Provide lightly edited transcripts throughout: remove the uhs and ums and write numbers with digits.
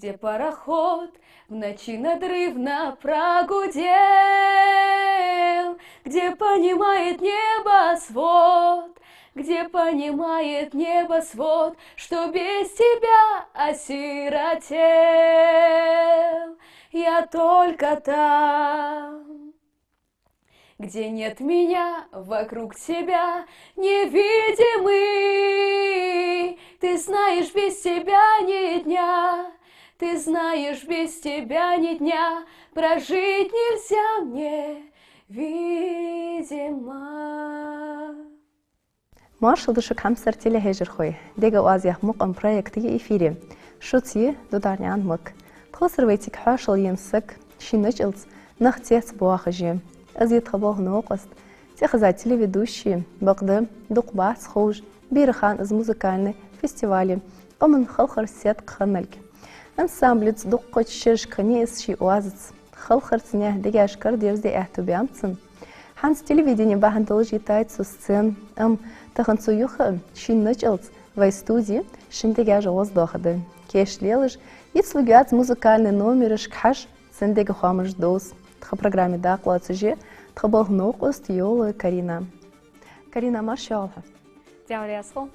где пароход в ночи надрывно прогудел, где понимает небосвод, где понимает небосвод, что без тебя осиротел. Я только там, где нет меня, вокруг тебя невидимый. Ты знаешь, без тебя ни дня, ты знаешь, без тебя ни дня прожить нельзя мне, видимо. Маршал душок хамсар тиле хежер خوي ديجا وازيح مقام برايكتي إفيري شوتي دودارني عن مك تخسر ويتك حاشل ينسك شي نجلس نختيت بواخجي أزيد خباه نوقست تخزات телеведущие بقدم دق بحث خوج بيرخان از موزيكالني فيستيفالي قمن خلخر سيت خنلك انسامبلت دق شرش كنيس شي وازت خلخر تنيه ديجا شكر ديرزي احتو بيامتسن Hans телевидение бахантолж итает со сцен, таханцу юха шин началц в студии, шиндега жовоз доходы. Кеш лелыш, и слугят музыкальный номер шкаш, сендега хамаш дос. Тха программе дакла цеже, тха болгнок ост йола Карина. Карина маршалха. Дяурясл,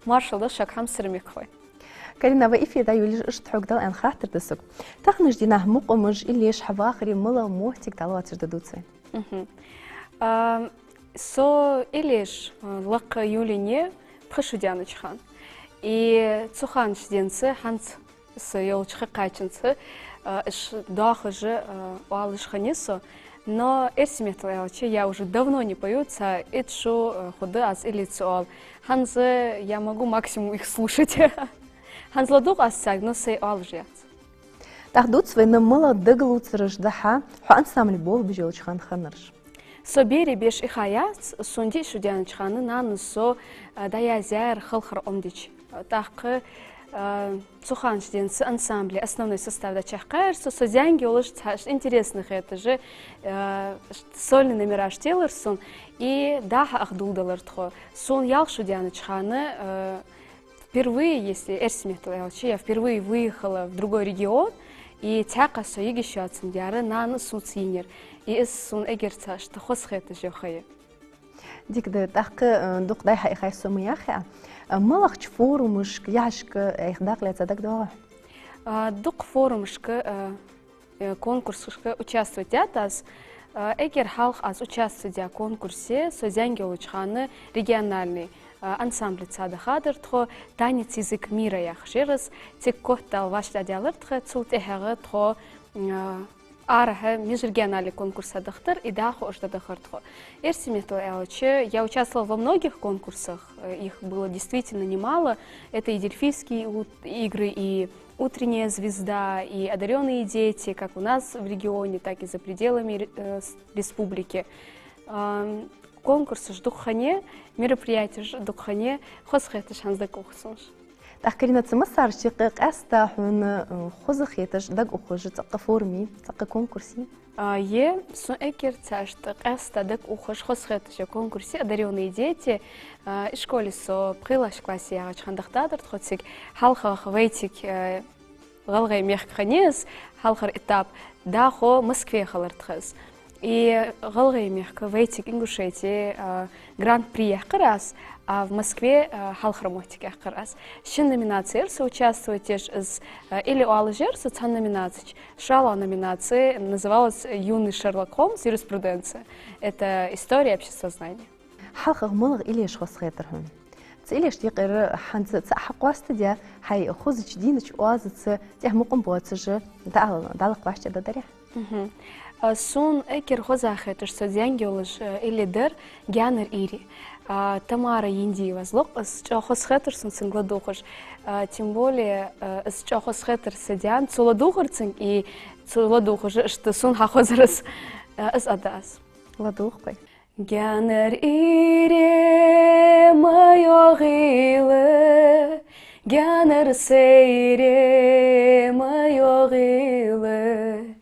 маршал да шакхам сырмикхой. Карина в эфире да юлиш штхук дал ан хатер десук. Тахнаш динах муқомж или шхавахри мыла мохтик далуатер дадуцы. Со илиш лак юлине пхашудянычхан. И цухан шденцы ханц с ёлчхы качынцы иш дахыжы уалышханесо. Но эрсиметлаялчы я уже давно не пою, ца этшу худы аз илицуал. Ханзы я могу максимум их слушать. Ханзладук аз саг, но сей алжяц. Тахдут свой намыла дыглуцырыш даха, хуан сам любовь бежелчхан ханырш. Собери беш и хаяц, сунди шудянычханы наны со даязяр халхар омдич. Тахкы цухан шденцы ансамбли, основной состав да чахкаер, со зянги улыш интересных это же сольный номера штелерсон и даха ахдулдалар тхо. Сон ял шудянычханы впервые, если эрсиметлаялчы, я впервые выехала в другой регион, и тяка соиги шатсын дяры наны сунцинер. И из сун эгерца, что хосхет жохае. Дикда тахка дуқдай хай сумияхя. Малахч форумышк яшк эхдақлет задак дава. Дуқ форумышк конкурсышк участвовать ятас. Эгер халх аз участвовать в конкурсе созянги улучханы региональный ансамбль цадахадыр тхо танец язык мира яхширас тек коттал вашда диалыр тхо цултехагы тхо арха межрегиональный конкурс адахтар и даху ождадахартхо. Эрсиметлаялчы, я участвовала во многих конкурсах, их было действительно немало. Это и дельфийские игры, и утренняя звезда, и одаренные дети, как у нас в регионе, так и за пределами республики. Конкурсы ждухане, мероприятия ждухане, хосхеты шанздакухсунш. تحكينا تمسار شقق أستح من خزخيتش دق أخوج تق فورمي تق كونكورسي. Су экер цаштык эста дек ухош хосхетше конкурсе одаренные дети школе со прилаш классе я чхандахтадыр тхотсик халхах вейтик галгай мехкханес халхар этап дахо Москве халартхас и галгай мехка вейтик Ингушетии гран-при яхкарас. А в Москве халхрамотик яхкарас. Шин номинации соучаствуете или у Алжирса цан номинаций. Шала номинации называлась «Юный Шерлок Холмс. Юриспруденция». Это история обществознания. حقق ملغ إلي شخص خيطرهم. تسأليش تيقر حنت حقواست ديا حي خوزش دينش وازت تيه مقم بواتش دالق باشت دادريح. Сун экер хозахетыш созянгелыш или дер гянер ири. Тамара Индиева злок с чохосхетер сын гладухаш. Тем более с чохосхетер садян цуладухарцин и цуладухаш что сун хахозрас с адас. Ладухкой. Гянер ири моё гиле, гянер сейре моё гиле.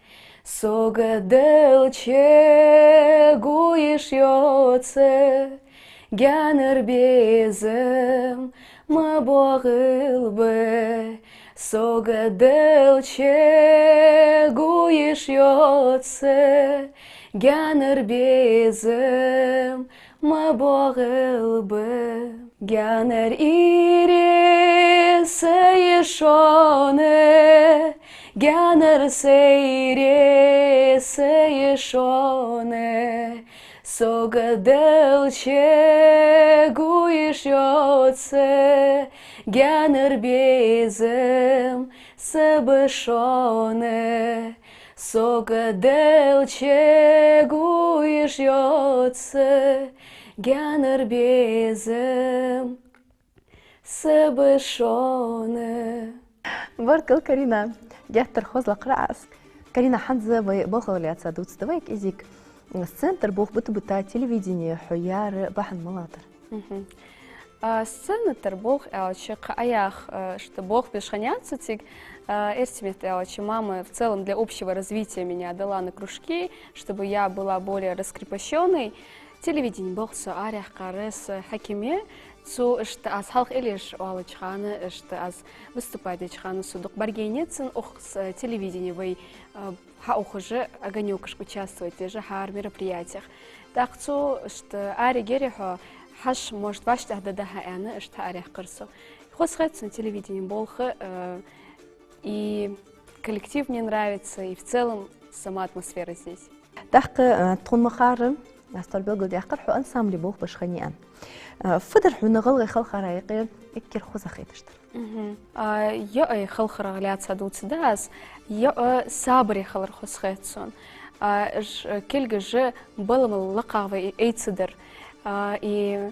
Согаделче гуиш йоце, гянер безем ма богыл бе. Согаделче гуиш йоце, гянер безем, ма боғылбы. Гянер ире сейшоне, гянер сейре сейшоне. Согаделче гуиш йоце, гянер безем сабышоне. Согаделче гуиш йоце, гянер безем сабышоне. بركل كارينا جاتر خوز لقرأس كارينا حنزة بغوليات سادوت ستويك إزيك السنتر بوخ بتبتا تلفزيوني حيار بحن ملاطر. Сцена бог элчик аях, что бог бешханяцутик, эртимет элчи мама в целом для общего развития меня дала на кружки, чтобы я была более раскрепощенной. Телевидение бог со арях карес хакиме, цу что аз халх элиш алачхана, что аз выступать чхана судук баргенецин ох с телевидения вы ха уже огонек участвовать в же хар мероприятиях. Так цу что ари герихо хаш может ваш тахдадаха она что арях карсо. Хосхать на телевидении болха и коллектив мне нравится и в целом сама атмосфера здесь. Так тон махарм أستربيل قد يحقر حو أنسام لبوخ بشخنيان فدر حو نغلغي خلق رايقي إكير خوزا خيتشتر يا خلق راغليات سادوت سداس يا صابري خلق خوز خيتسون كل جه بلم اللقاوي эйцедер и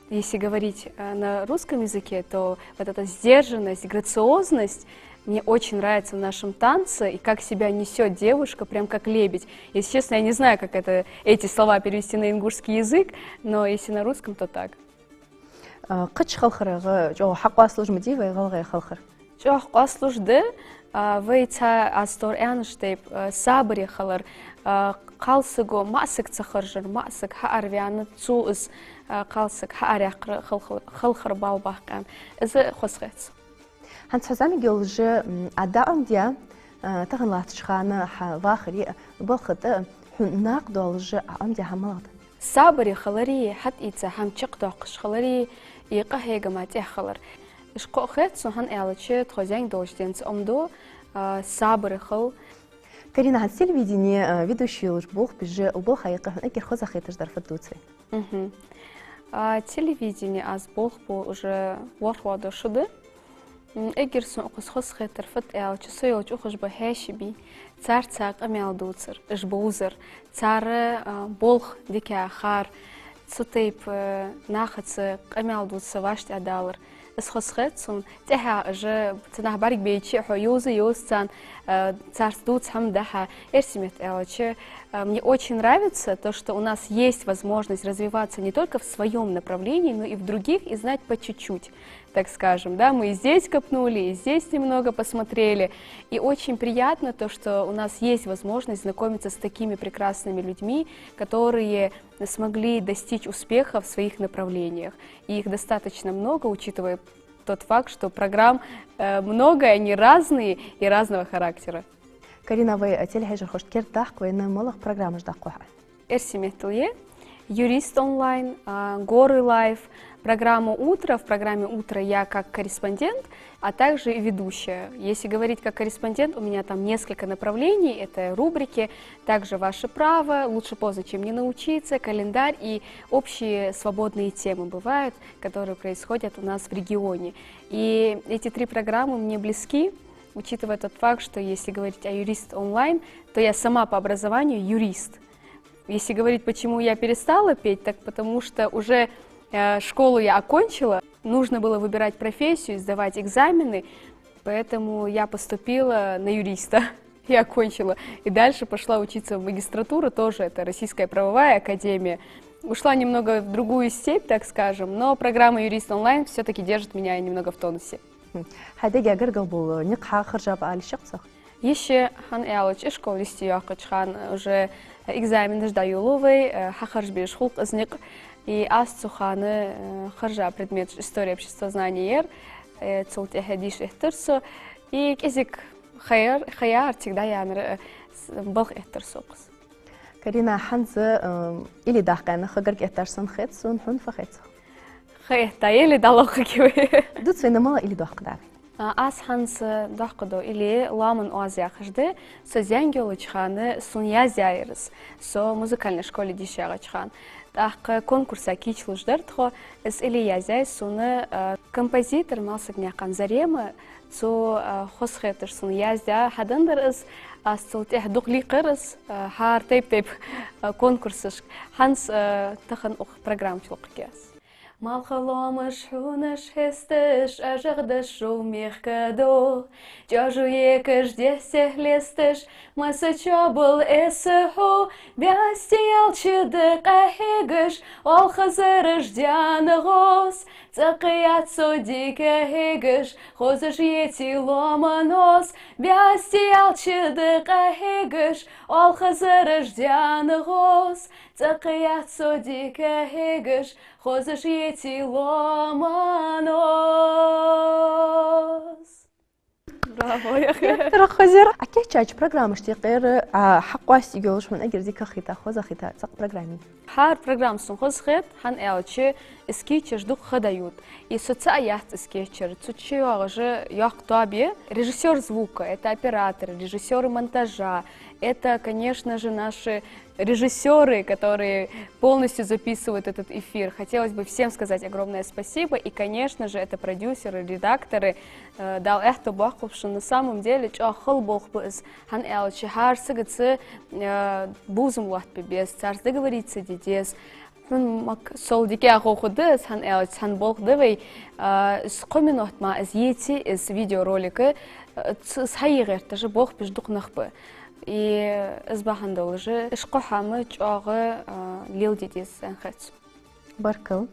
если говорить на русском языке, то вот эта сдержанность, грациозность мне очень нравится в нашем танце, и как себя несет девушка, прям как лебедь. Если честно, я не знаю, как эти слова перевести на ингушский язык, но если на русском, то так. قدش خلخر جو حق واصلوج مدي ويغلغي خلخر جو حق واصلوج ده ويتا أستور أنشتيب صابري خلر قالسقو ماسك تخرجر ماسك حارفيان تسوس قالسق حاريق خلخر بالباقان إذا خسرت هنت حزامي جولج أداء ديا تغلط شخانة واخري بالخط ناق دولج أم ديا هملات صابري خلري حتى إذا هم تقدقش خلري يقهي جماعتي خلر إيش قخت سو هن ألتشي تخزين دوشتينس أمدو صابري خل كارينا هن تلفزيوني ведущий بوخ بيجي وبوخ هيقه أكيد خوزا خيتش در فدوتسي телевидение аз бог по уже ворхвада шуды эгер сон оқус хос хетер фат эл часой оч ухож ба хэшби цар цак амел дуцер иш бузер цар болх дикя хар цутейп нахац амел дуцер вашт адалер es хосхет сон теха же цнах барик бейчи хо юзы юзцан цар дуц хам даха эрсимет элче. Мне очень нравится то, что у нас есть возможность развиваться не только в своем направлении, но и в других, и знать по чуть-чуть, так скажем. Да, мы и здесь копнули, и здесь немного посмотрели. И очень приятно то, что у нас есть возможность знакомиться с такими прекрасными людьми, которые смогли достичь успеха в своих направлениях. И их достаточно много, учитывая тот факт, что программ много, они разные и разного характера. Карина, вы телехежер хочет кирдах, вы на малых программах дакуха. Эрсиметлие, юрист онлайн, горы лайф, программа «Утро». В программе «Утро» я как корреспондент, а также и ведущая. Если говорить как корреспондент, у меня там несколько направлений. Это рубрики, также «Ваше право», «Лучше поздно, чем не научиться», «Календарь» и общие свободные темы бывают, которые происходят у нас в регионе. И эти три программы мне близки. Учитывая тот факт, что если говорить о юрист онлайн, то я сама по образованию юрист. Если говорить, почему я перестала петь, так потому что уже школу я окончила, нужно было выбирать профессию, сдавать экзамены, поэтому я поступила на юриста и окончила. И дальше пошла учиться в магистратуру, тоже это Российская правовая академия. Ушла немного в другую степь, так скажем, но программа юрист онлайн все-таки держит меня немного в тонусе. هذا قرقل بول نقحة خرجة بقى لشخصك. Еще хан элч школы стиякач хан уже экзамен сдаю хахарж беш хулк изник и асцуханы харжа предмет история обществознания цулти هديش احترسو и كزик خيار تقدر يعني بلغ احترسو قص كارينا حنز إلي داقنا خجر كأترسن خيط سون حن فخيط خيط تايلي دلوخ كيوي دوت سوينا مالا إلي داق داري аз ханс дахкадо или ламан оазия хажде со зянгелычханы сун язяйрыс со музыкальной школе дишягачхан так конкурса кичлуждертхо с или язяй суны композитор малсагняқан зарема цо хосхетер сун язя хадандырыс астултех дуглиқырыс хар тейп конкурсыш ханс тахан ух программчылық кес Малхаломыш хунаш хестеш, ажагдаш шумехкадо. Джажу екаш десех лестеш, масачо был эсэхо. Бястиял чыдык ахегаш, ол хазараш дянагос. Цакыят содик ахегаш, хозаш ети ломанос. Бястиял чыдык ахегаш, ол хазараш дянагос. Цакыят содик ахегаш, хозаш ети ломанос. Браво يا أخي. ترى خزر. أكيد شايف برنامج تغير حق واسي يقولش من أجل ذيك خيطة خوزة خيطة تق برنامج. حار برنامج سنخوز خيط هن أوتشي سكيتشر دوك خدايوت. يسوцаят скетчер. Цучи уже як табе. Режиссер звука, это оператор, режиссеры монтажа. Это, конечно же, наши режиссеры, которые полностью записывают этот эфир. Хотелось бы всем сказать огромное спасибо. И, конечно же, это продюсеры, редакторы. Дал эхто бахков, что на самом деле, что ахл бог без хан элчи хар сыгцы бузум лахт без царь договориться дедес. Сол дике ахохудес хан элч хан бог дывей с коминот ма из ети из видеоролика с хайгер тоже бог без дух нахбы. И избахан уже шкохамы чагы лил дедес анхац. Баркал.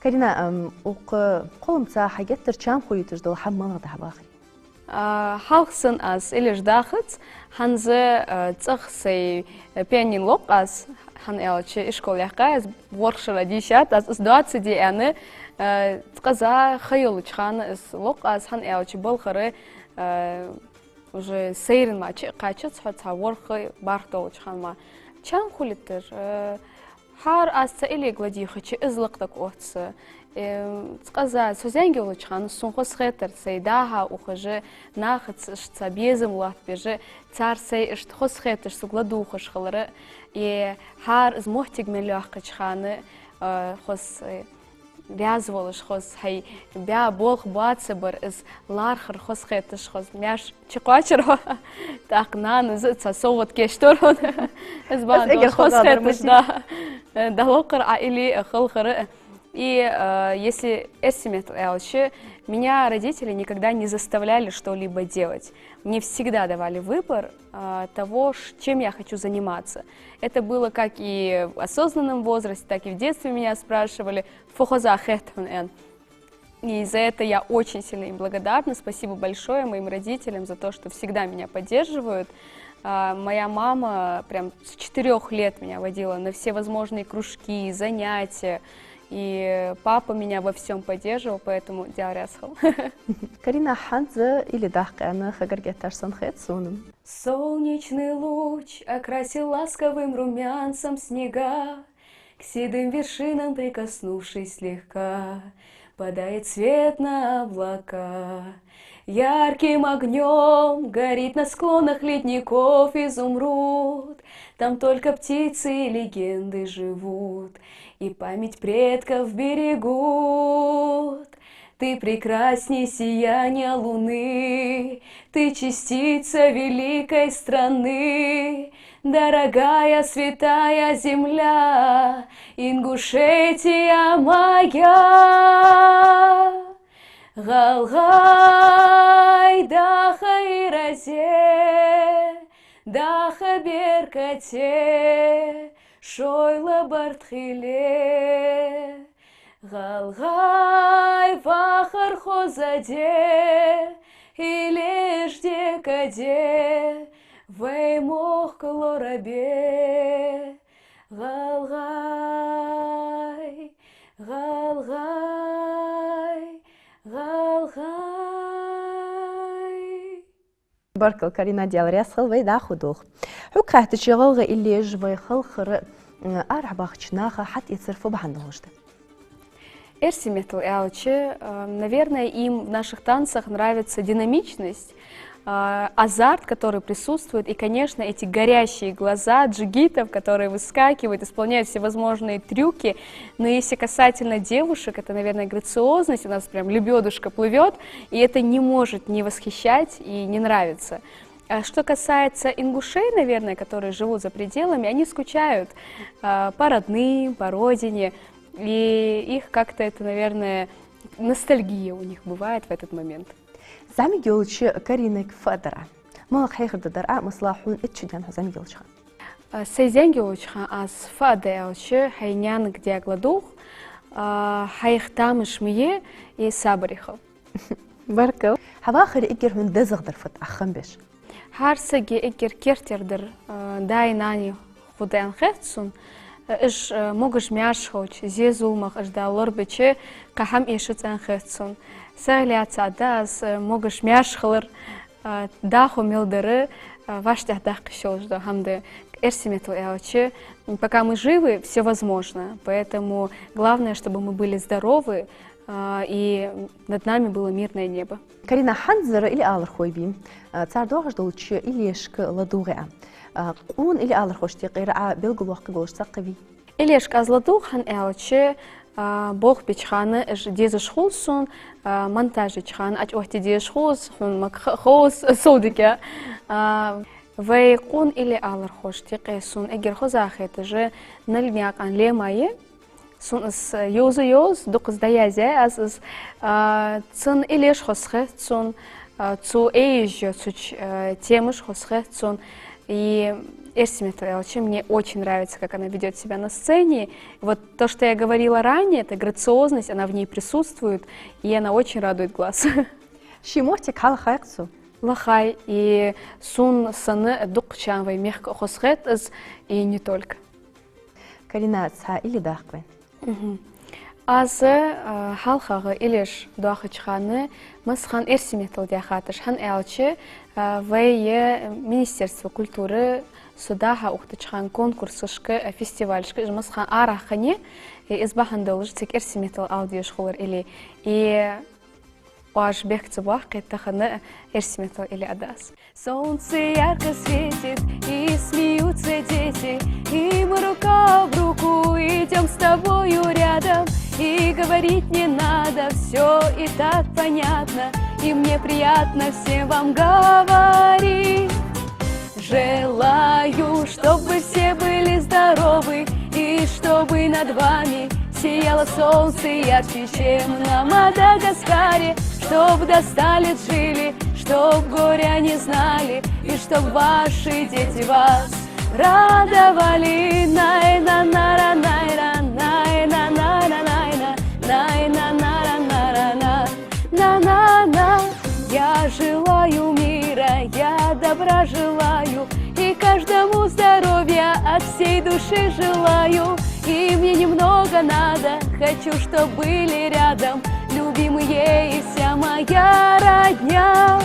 Карина ук قلمتها حاجات ترشام خويتش دول حمام ده باخي. حالسن أس إليش داخت هنزه تخسي بيانين لوقاس هن إلش إشكال يحكاز ورشة ديشات أس 20 دي أنا تقزا خيولش خان إس لوقاس هن إلش بالخرة уже сейрен ма قاچت حتى ورخي بارتولش خان ما چان خولتر حار أس إلي قدي خشي إزلقتك أوتس تقزا سوزانجولش خان سونخوس خيتر سيداها وخجه ناخت شتا بيزم لات بيجه цар сей штхос خيتر سوغلادوخش خلره и حار از محتاج من لاخش خانه خص вязывалыш хос хай бя болх бацебер из лархер хос хетеш хос мяш чекачеро так нан из цасовот кешторон из бан хос хетеш да далокер аили хылхыр. И если эстимет элчи, меня родители никогда не заставляли что-либо делать. Мне всегда давали выбор того, чем я хочу заниматься. Это было как и в осознанном возрасте, так и в детстве меня спрашивали «Фохоза хэттэн». И за это я очень сильно им благодарна. Спасибо большое моим родителям за то, что всегда меня поддерживают. Моя мама прям с 4 лет меня водила на все возможные кружки, занятия. И папа меня во всем поддерживал, поэтому дярясхал. Карина Ханза или Дахкана Хагаргетарсон Хэтсуном. Солнечный луч окрасил ласковым румянцем снега, к седым вершинам прикоснувшись слегка, падает свет на облака. Ярким огнем горит на склонах ледников изумруд. Там только птицы и легенды живут, и память предков берегут. Ты прекрасней сияния луны, ты частица великой страны, дорогая святая земля, Ингушетия моя. Галгай, даха и разе, даха беркате, шойла бартхиле. Галгай, вахар хозаде, или жде каде, веймох клорабе. Галгай, галгай, галгай. بركل كارينا ديال رياس خلوي دا خدوخ حكا تشغل اللي يجوي خلخر أرح باخчнаха حتى يتصرفوا بحندوشته. Эрсиметл Элчи, наверное, им в наших танцах нравится динамичность, азарт, который присутствует, и, конечно, эти горящие глаза джигитов, которые выскакивают, исполняют всевозможные трюки. Но если касательно девушек, это, наверное, грациозность, у нас прям лебедушка плывет, и это не может не восхищать и не нравиться. А что касается ингушей, наверное, которые живут за пределами, они скучают по родным, по родине, и их как-то это, наверное, ностальгия у них бывает в этот момент. زعمي جولش كارينك فادرة ما خير درع مصلاحون اتشجان زعمي جولش Сейзен геолчха аз фаделче хайнян где гладух хайхтамыш мие и сабрихов. بركو حواخر إجر هون دزغ درفت أخم بيش Харсаги эгер кертердер дайнани худен хэтсун إش موجش مياشخوش زيزولمخ إش دالور بيشة كهم إيشت أن خدسون سهلات عداس موجش مياشخلر даху милдеры ваштях дахкишёж да хамде эрсимету эочи. Пока мы живы, все возможно. Поэтому главное, чтобы мы были здоровы и над нами было мирное небо. كارينا حنزر إلي آلر خوي بيم تار دوغش دولتش إليشك لدوغع قون إلي آلر خوش تقيرع بيلقل وقت قولش تقوي إليشك أزلدوغ хан эочи Бог бичханы эш дезеш хулсун монтаж бичхан ач охти дезеш хулс хун мак хулс содике вей кун или алар хош тиқесун эгер хозахет же нальняк ан лемае сун с юз дукс даязе аз цун илеш хосхет сун цу эйж цуч темыш хосхет сун и Эрсимету Элчи, мне очень нравится, как она ведет себя на сцене. Вот то, что я говорила ранее, это грациозность, она в ней присутствует, и она очень радует глаз. Шимохтик хал хайксу. Лахай и сун саны дукчанвай мягко хосхет и не только. Карина ца или дахквен. Аз халхага илеш дуахачханы масхан Эрсимету диахатыш хан Элчи в Министерство культуры Судаха ухтычхан конкурсышкы фестивальшкы жмасхан арахане избахан должтик Эрсиметл аудио школар или и ваш бегцы бахкет тахана Эрсиметл или адас. Солнце ярко светит и смеются дети, и мы рука в руку идем с тобою рядом, и говорить не надо, все и так понятно, и мне приятно всем вам говорить. Желаю, чтобы все были здоровы, и чтобы над вами сияло солнце ярче, чем на Мадагаскаре, чтоб до 100 лет жили, чтоб горя не знали, и чтоб ваши дети вас радовали. Най-на-на-ра, най-ра, най-на-на-ра, най-на, най-на-на-ра, на-на-на. Я желаю мира, я добра желаю, и каждому здоровья от всей души желаю. И мне немного надо, хочу, чтоб были рядом любимые и вся моя родня.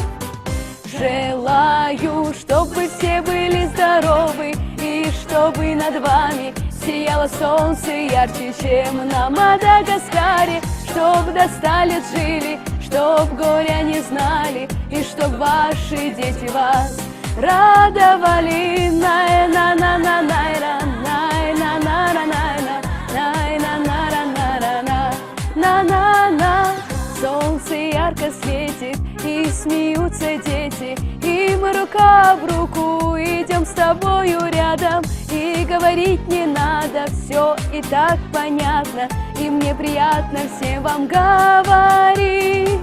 Желаю, чтобы все были здоровы, и чтобы над вами сияло солнце ярче, чем на Мадагаскаре, чтоб до 100 лет жили, чтоб горя не знали, и чтоб ваши дети вас радовали. Най-на-на-на-най-ра, най-на-на-ра-най-на, най-на-на-ра-на-ра-на, на-на-на. Солнце ярко светит, и смеются дети, и мы рука в руку идем с тобою рядом, и говорить не надо, все и так понятно, и мне приятно всем вам говорить.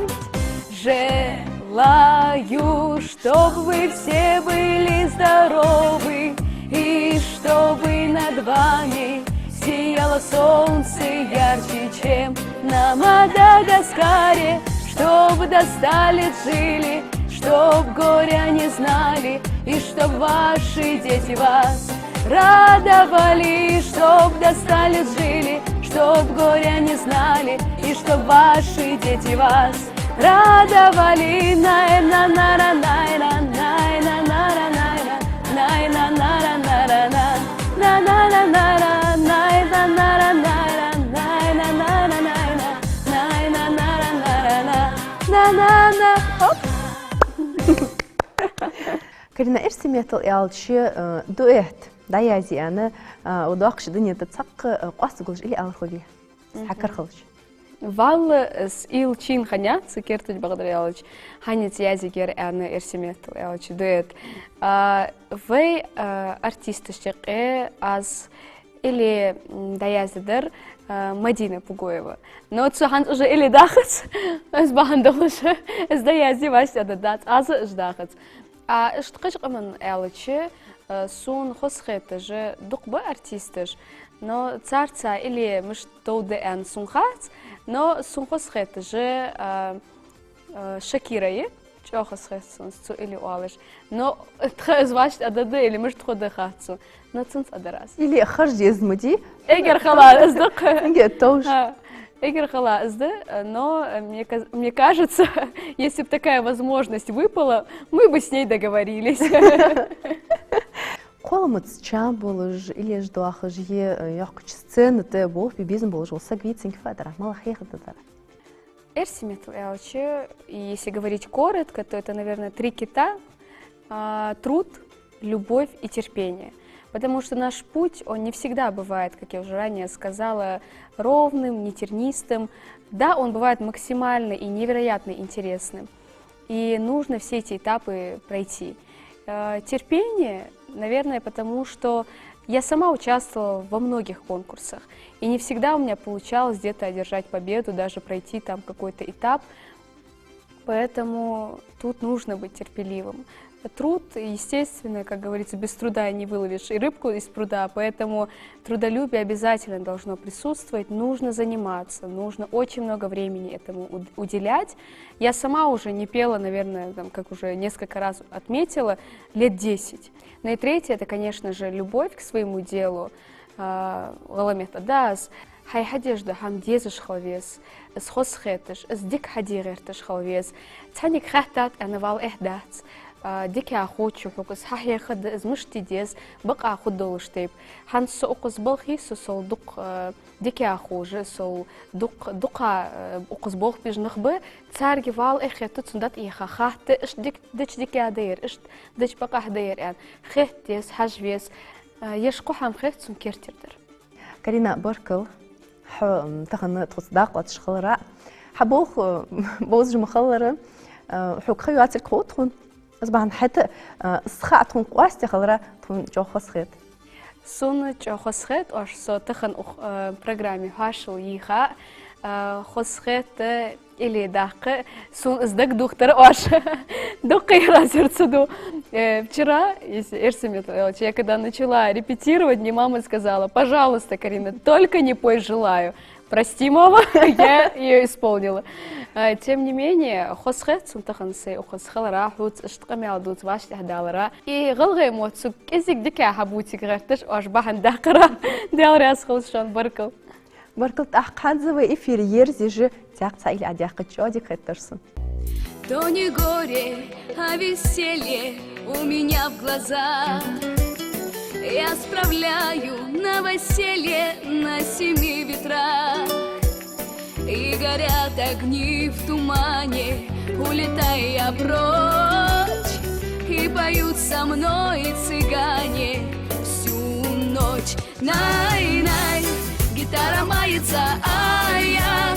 Желаю, чтоб вы все были здоровы, и чтобы над вами сияло солнце ярче, чем на Мадагаскаре, чтоб до 100 лет жили, чтоб горя не знали, и чтоб ваши дети вас радовали, чтоб до 100 лет жили, чтоб горя не знали, и чтоб ваши дети вас радовали. Най-на-на-ра-най-ра-най. Карина إرسميت الألش دوئت دايزي أنا وداقش دنيا تتسق قاس قلش إلي أل خليه حكر خلش Вал с илчин ханят, сикертуть благодаря ханят языкер аны эрсимет ялч дуэт. Вы артисты щеке аз или даязидер Мадина Пугоева. Но цухант уже или дахац, с бахандолыша, с даязи вася дадат, аз ждахац. А штқыш қымын ялчы сун хосхеты же дукбы артистыш. Но царца или мыш тоуды эн сунхац, но сунхосхеты же Шакирае, чохосхет сунсу или уалыш. Но тхазваш адады или мыш тходы хатсу. Но цунс адарас. Или харжи измуди. Эгер хала издык. Нет, тоже. Эгер хала изды, но мне кажется, если бы такая возможность выпала, мы бы с ней договорились. Қолымыз чам болыж, или ждуахыж яқыч сцены ты бол, бибизм болыж, олса гвицинг фадара, мала хейхададара. Эрсимет ялчы, если говорить коротко, то это, наверное, 3 кита: труд, любовь и терпение. Потому что наш путь, он не всегда бывает, как я уже ранее сказала, ровным, нетернистым. Да, он бывает максимально и невероятно интересным. И нужно все эти этапы пройти. Терпение, наверное, потому что я сама участвовала во многих конкурсах. И не всегда у меня получалось где-то одержать победу, даже пройти там какой-то этап. Поэтому тут нужно быть терпеливым. Труд, естественно, как говорится, без труда не выловишь и рыбку из пруда, поэтому трудолюбие обязательно должно присутствовать, нужно заниматься, нужно очень много времени этому уделять. Я сама уже не пела, наверное, там, как уже несколько раз отметила, лет 10. Ну и третье, это, конечно же, любовь к своему делу. Галамета дас. Хай хадежда хам дезыш халвес, с хосхетыш, с дик хадирертыш халвес, цаник хатат анавал эхдац. ديك أخوتش وحكس حيا خد إزمش تديز بقى أخد دولش تيب هنس أقص بالخي سول دق ديك أخوج سول دقة أقص بالخ بيج نخبة تسارج فال إخي تتصندت إيخا خات إيش ديك أدير إيش ديك بقى هدير يعني خيت ديس حجبيس يشقو حم خيت سون كيرتيردر. كارينا بركل تخن تصدق وتشخلرا حبوخ بوز مخلرة حك خيوات الكوتون أصبحن حتى السخاء تكون قواسة خلرا تكون جو خسخت. سون جو خسخت أش سو تخن برنامج هاشل يخا خسخت إلي داق سون إزدق دكتور أش دقي разер цеду. Вчера, если Эрсимет, я когда начала репетировать, мне мама сказала: пожалуйста, Карина, только не пой «Желаю». Прости, мама, я ее исполнила. Тем не менее, хосхет сунтахансы, хосхалара, хут штqamel дут ваш тахдалара. И галгай моцу кезик дика хабути графташ аш бахан дакара. Дялрас хулшан баркал. Баркал тахкадзова эфир ерзи же тяхца или адяхачоди хэттерсон. То не горе, а веселье у меня в глазах. Я справляю новоселье на 7 ветрах. И горят огни в тумане, улетая прочь. И поют со мной цыгане всю ночь. Най-най, гитара мается, а я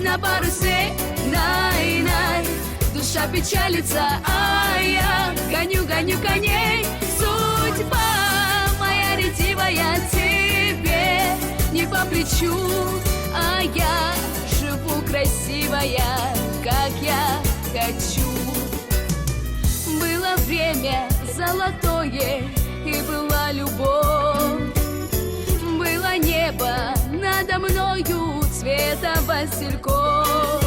на парусе. Най-най, душа печалится, а я гоню коней. Судьба ретивая тебе не по плечу, а я живу красивая, как я хочу. Было время золотое, и была любовь. Было небо надо мною цвета васильков.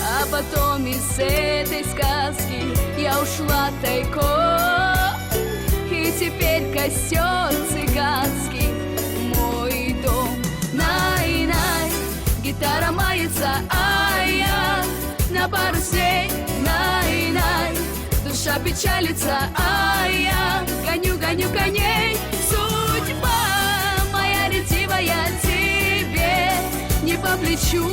А потом из этой сказки я ушла тайком. И теперь костер цыганский мой дом. Най-най, гитара мается, а я на парусе. Най-най, душа печалится, а я гоню коней. Судьба моя ретивая тебе не по плечу,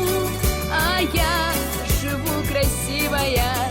а я живу красивая,